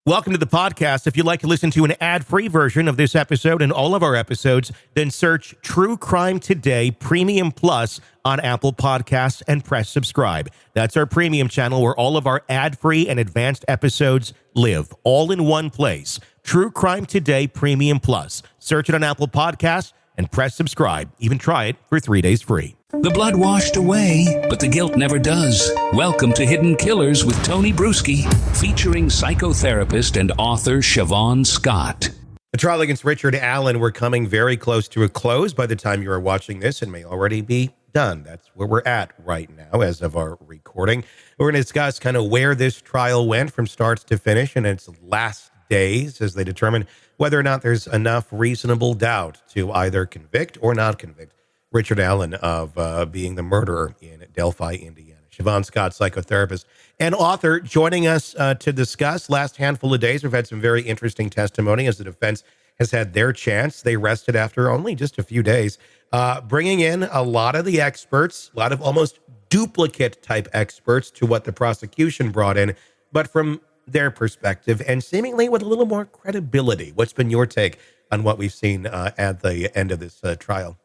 Welcome to the podcast. If you'd like to listen to an ad-free version of this episode and all of our episodes, then search True Crime Today Premium Plus on Apple Podcasts and press subscribe. That's our premium channel where all of our ad-free and advanced episodes live, all in one place. True Crime Today Premium Plus. Search it on Apple Podcasts and press subscribe. Even try it for 3 days free. The blood washed away, but the guilt never does. Welcome to Hidden Killers with Tony Bruschi, featuring psychotherapist and author Siobhan Scott. The trial against Richard Allen, we're coming very close to a close by the time you are watching this and may already be done. That's where we're at right now as of our recording. We're going to discuss kind of where this trial went from start to finish in its last days as they determine whether or not there's enough reasonable doubt to either convict or not convict Richard Allen of being the murderer in Delphi, Indiana. Siobhan Scott, psychotherapist and author, joining us to discuss. Last handful of days, we've had some very interesting testimony as the defense has had their chance. They rested after only just a few days, bringing in a lot of the experts, a lot of almost duplicate type experts to what the prosecution brought in, but from their perspective and seemingly with a little more credibility. What's been your take on what we've seen at the end of this trial?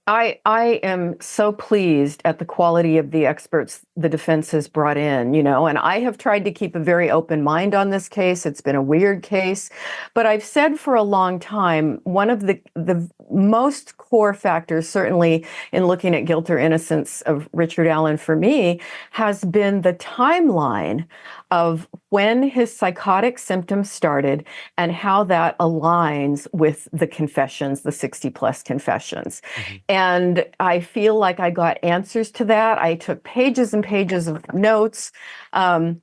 I am so pleased at the quality of the experts the defense has brought in, and I have tried to keep a very open mind on this case. It's been a weird case, but I've said for a long time, one of the most core factors, certainly in looking at guilt or innocence of Richard Allen for me, has been the timeline of when his psychotic symptoms started and how that aligns with the confessions, the 60 plus confessions. Mm-hmm. And I feel like I got answers to that. I took pages and pages of notes that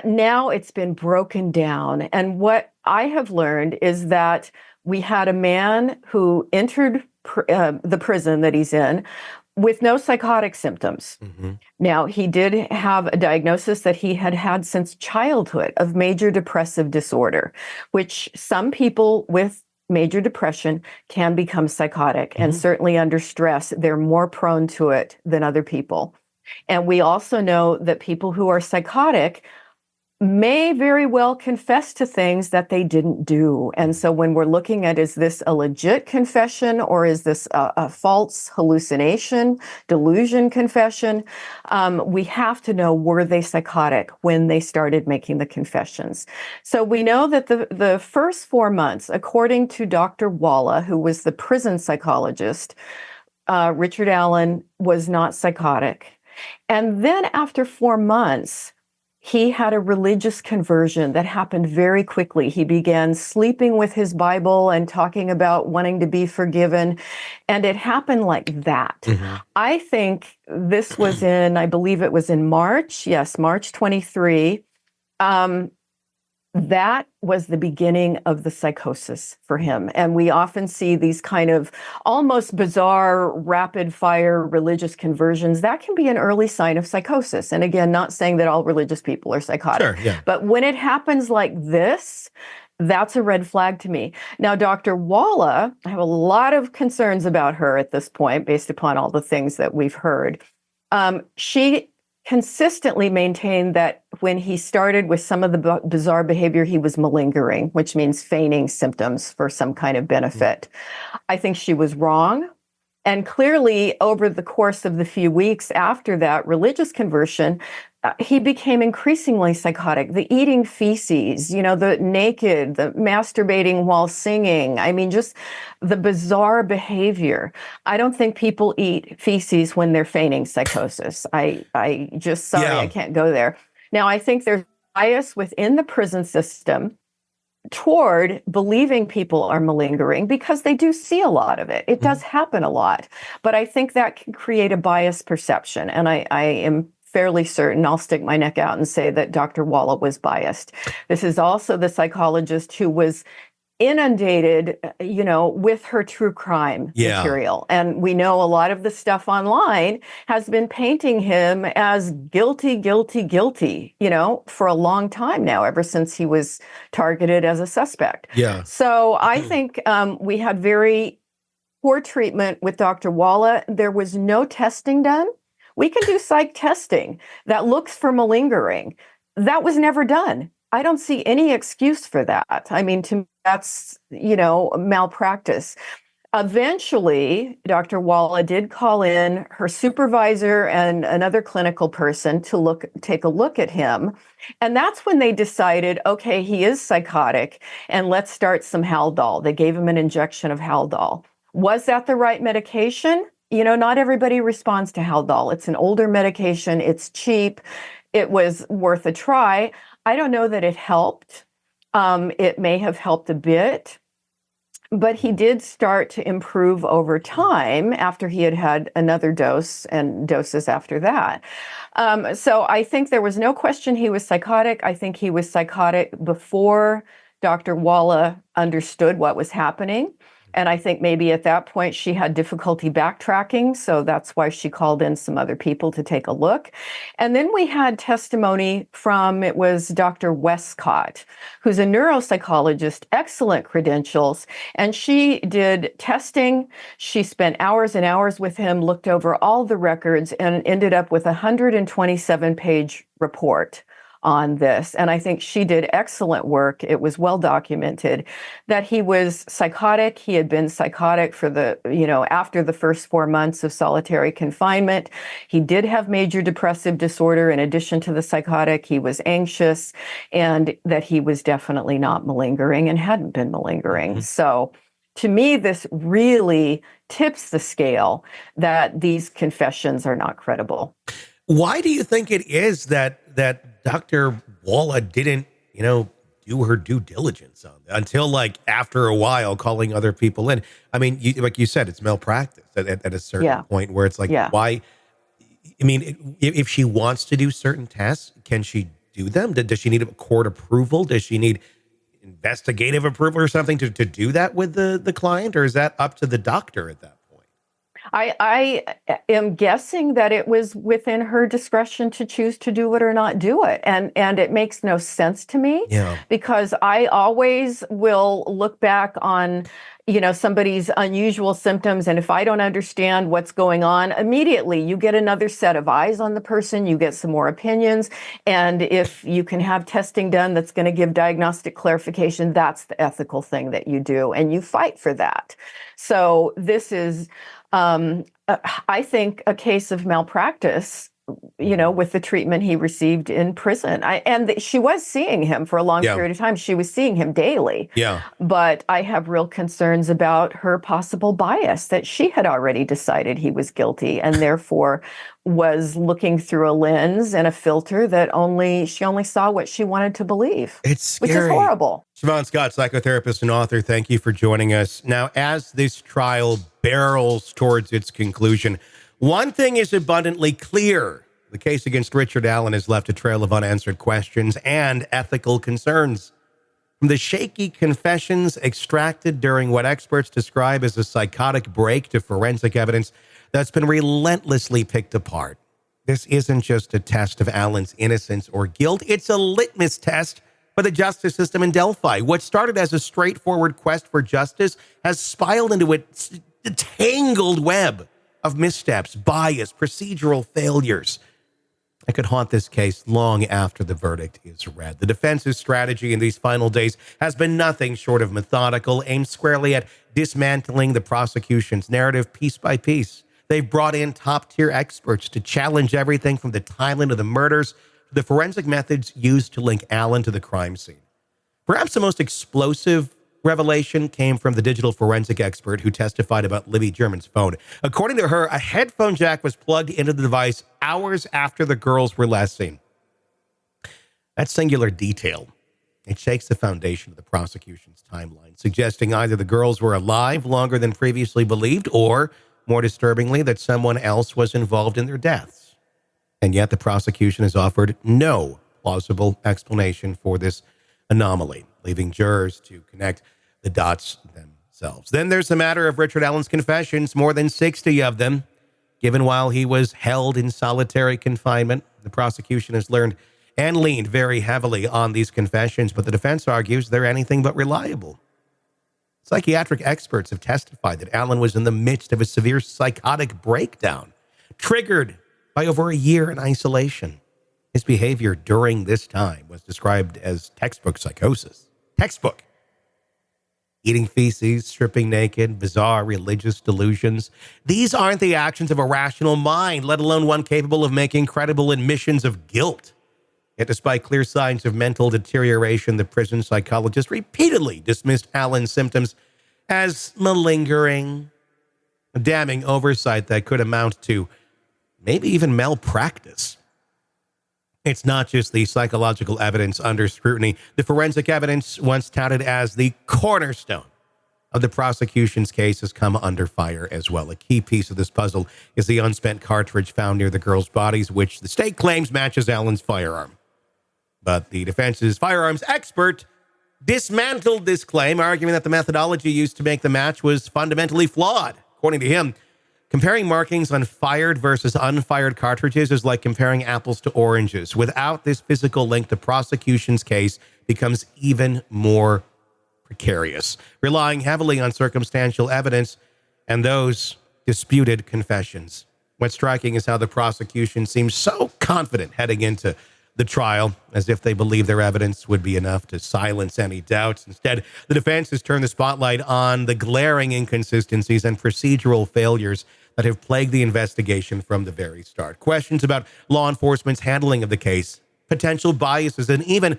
now it's been broken down. And what I have learned is that we had a man who entered the prison that he's in with no psychotic symptoms. Mm-hmm. Now, he did have a diagnosis that he had had since childhood of major depressive disorder, which some people with major depression can become psychotic. Mm-hmm. And certainly under stress, they're more prone to it than other people. And we also know that people who are psychotic may very well confess to things that they didn't do. And so when we're looking at, is this a legit confession or is this a false hallucination, delusion confession? We have to know, were they psychotic when they started making the confessions? So we know that the first 4 months, according to Dr. Walla, who was the prison psychologist, Richard Allen was not psychotic. And then after 4 months, he had a religious conversion that happened very quickly. He began sleeping with his Bible and talking about wanting to be forgiven. And it happened like that. Mm-hmm. I think this was I believe it was in March. Yes, March 23. That was the beginning of the psychosis for him. And we often see these kind of almost bizarre, rapid fire religious conversions. That can be an early sign of psychosis. And again, not saying that all religious people are psychotic. Sure, yeah. But when it happens like this, that's a red flag to me. Now, Dr. Walla, I have a lot of concerns about her at this point, based upon all the things that we've heard. She consistently maintained that when he started with some of the bizarre behavior, he was malingering, which means feigning symptoms for some kind of benefit. I think she was wrong. And clearly, over the course of the few weeks after that religious conversion, he became increasingly psychotic. The eating feces, the naked, the masturbating while singing. I mean, just the bizarre behavior. I don't think people eat feces when they're feigning psychosis. I just, sorry, I can't go there. Now, I think there's bias within the prison system toward believing people are malingering because they do see a lot of it. It does happen a lot. But I think that can create a biased perception. And I am fairly certain, I'll stick my neck out and say that Dr. Walla was biased. This is also the psychologist who was inundated, with her true crime material. And we know a lot of the stuff online has been painting him as guilty, for a long time now, ever since he was targeted as a suspect. Yeah. So I think we had very poor treatment with Dr. Walla. There was no testing done. We can do psych testing that looks for malingering. That was never done. I don't see any excuse for that. I mean, to me, that's, malpractice. Eventually, Dr. Walla did call in her supervisor and another clinical person to take a look at him. And that's when they decided, okay, he is psychotic, and let's start some Haldol. They gave him an injection of Haldol. Was that the right medication? Not everybody responds to Haldol. It's an older medication. It's cheap. It was worth a try. I don't know that it helped. It may have helped a bit. But he did start to improve over time after he had had another dose and doses after that. So I think there was no question he was psychotic. I think he was psychotic before Dr. Walla understood what was happening. And I think maybe at that point she had difficulty backtracking. So that's why she called in some other people to take a look. And then we had testimony from, it was Dr. Westcott, who's a neuropsychologist, excellent credentials. And she did testing. She spent hours and hours with him, looked over all the records, and ended up with a 127-page report on this. And I think she did excellent work. It was well documented that he was psychotic. He had been psychotic for after the first 4 months of solitary confinement. He did have major depressive disorder. In addition to the psychotic, he was anxious, and that he was definitely not malingering and hadn't been malingering. Mm-hmm. So to me, this really tips the scale that these confessions are not credible. Why do you think it is that Dr. Walla didn't, do her due diligence on that until after a while calling other people in? I mean, like you said, it's malpractice at a certain point where it's why? I mean, if she wants to do certain tests, can she do them? Does she need a court approval? Does she need investigative approval or something to do that with the client? Or is that up to the doctor at that point? I am guessing that it was within her discretion to choose to do it or not do it. And it makes no sense to me because I always will look back on, somebody's unusual symptoms. And if I don't understand what's going on, immediately you get another set of eyes on the person, you get some more opinions. And if you can have testing done that's going to give diagnostic clarification, that's the ethical thing that you do. And you fight for that. So this is, I think, a case of malpractice, with the treatment he received in prison. She was seeing him for a long period of time. She was seeing him daily. Yeah. But I have real concerns about her possible bias, that she had already decided he was guilty and therefore was looking through a lens and a filter that she only saw what she wanted to believe. It's scary. Which is horrible. Siobhan Scott, psychotherapist and author, thank you for joining us. Now, as this trial barrels towards its conclusion, one thing is abundantly clear. The case against Richard Allen has left a trail of unanswered questions and ethical concerns. From the shaky confessions extracted during what experts describe as a psychotic break to forensic evidence that's been relentlessly picked apart. This isn't just a test of Allen's innocence or guilt. It's a litmus test for the justice system in Delphi. What started as a straightforward quest for justice has spiraled into a tangled web of missteps, bias, procedural failures that could haunt this case long after the verdict is read. The defense's strategy in these final days has been nothing short of methodical, aimed squarely at dismantling the prosecution's narrative piece by piece. They've brought in top-tier experts to challenge everything from the timeline of the murders to the forensic methods used to link Allen to the crime scene. Perhaps the most explosive revelation came from the digital forensic expert who testified about Libby German's phone. According to her, a headphone jack was plugged into the device hours after the girls were last seen. That singular detail, it shakes the foundation of the prosecution's timeline, suggesting either the girls were alive longer than previously believed, or, more disturbingly, that someone else was involved in their deaths. And yet the prosecution has offered no plausible explanation for this anomaly, leaving jurors to connect the dots themselves. Then there's the matter of Richard Allen's confessions, more than 60 of them, given while he was held in solitary confinement. The prosecution has learned and leaned very heavily on these confessions, but the defense argues they're anything but reliable. Psychiatric experts have testified that Allen was in the midst of a severe psychotic breakdown, triggered by over a year in isolation. His behavior during this time was described as textbook psychosis. Textbook. Eating feces, stripping naked, bizarre religious delusions. These aren't the actions of a rational mind, let alone one capable of making credible admissions of guilt. Yet despite clear signs of mental deterioration, the prison psychologist repeatedly dismissed Allen's symptoms as malingering, a damning oversight that could amount to maybe even malpractice. It's not just the psychological evidence under scrutiny. The forensic evidence, once touted as the cornerstone of the prosecution's case, has come under fire as well. A key piece of this puzzle is the unspent cartridge found near the girls' bodies, which the state claims matches Allen's firearm. But the defense's firearms expert dismantled this claim, arguing that the methodology used to make the match was fundamentally flawed. According to him, comparing markings on fired versus unfired cartridges is like comparing apples to oranges. Without this physical link, the prosecution's case becomes even more precarious, relying heavily on circumstantial evidence and those disputed confessions. What's striking is how the prosecution seems so confident heading into the trial, as if they believe their evidence would be enough to silence any doubts. Instead, the defense has turned the spotlight on the glaring inconsistencies and procedural failures that have plagued the investigation from the very start. Questions about law enforcement's handling of the case, potential biases, and even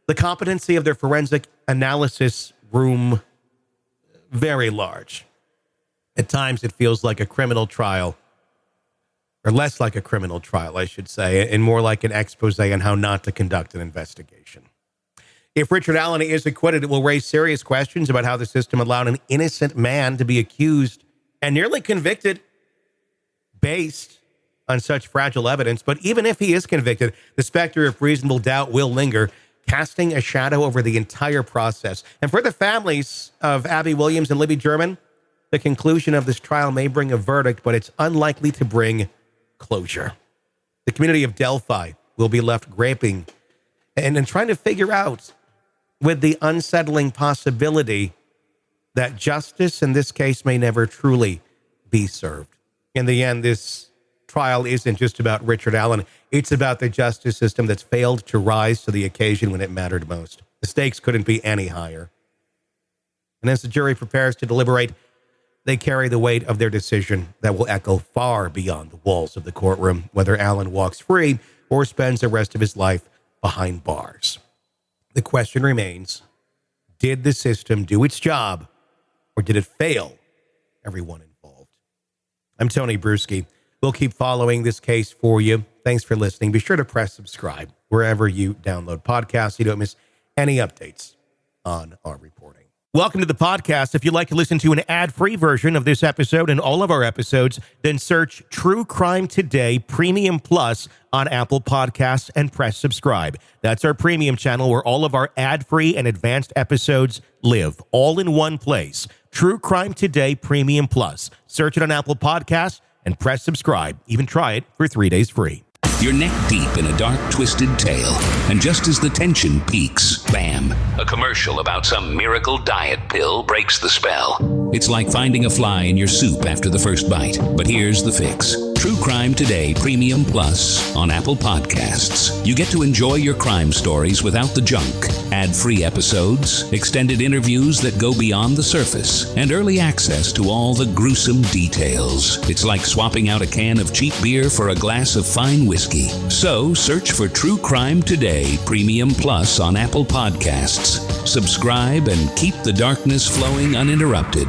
the competency of their forensic analysis room very large. At times, it feels like a criminal trial, or less like a criminal trial, I should say, and more like an expose on how not to conduct an investigation. If Richard Allen is acquitted, it will raise serious questions about how the system allowed an innocent man to be accused and nearly convicted based on such fragile evidence. But even if he is convicted, the specter of reasonable doubt will linger, casting a shadow over the entire process. And for the families of Abby Williams and Libby German, the conclusion of this trial may bring a verdict, but it's unlikely to bring closure. The community of Delphi will be left gaping and trying to figure out, with the unsettling possibility that justice in this case may never truly be served. In the end, this trial isn't just about Richard Allen. It's about the justice system that's failed to rise to the occasion when it mattered most. The stakes couldn't be any higher. And as the jury prepares to deliberate, they carry the weight of their decision that will echo far beyond the walls of the courtroom, whether Allen walks free or spends the rest of his life behind bars. The question remains, did the system do its job, or did it fail everyone involved? I'm Tony Bruschi. We'll keep following this case for you. Thanks for listening. Be sure to press subscribe wherever you download podcasts so you don't miss any updates on our reporting. Welcome to the podcast. If you'd like to listen to an ad-free version of this episode and all of our episodes, then search True Crime Today Premium Plus on Apple Podcasts and press subscribe. That's our premium channel where all of our ad-free and advanced episodes live, all in one place. True Crime Today Premium Plus. Search it on Apple Podcasts and press subscribe. Even try it for 3 days free. You're neck deep in a dark, twisted tale, and just as the tension peaks, bam, a commercial about some miracle diet pill breaks the spell. It's like finding a fly in your soup after the first bite. But here's the fix. True Crime Today Premium Plus on Apple Podcasts. You get to enjoy your crime stories without the junk. Ad-free episodes, extended interviews that go beyond the surface, and early access to all the gruesome details. It's like swapping out a can of cheap beer for a glass of fine whiskey. So search for True Crime Today Premium Plus on Apple Podcasts. Subscribe and keep the darkness flowing uninterrupted.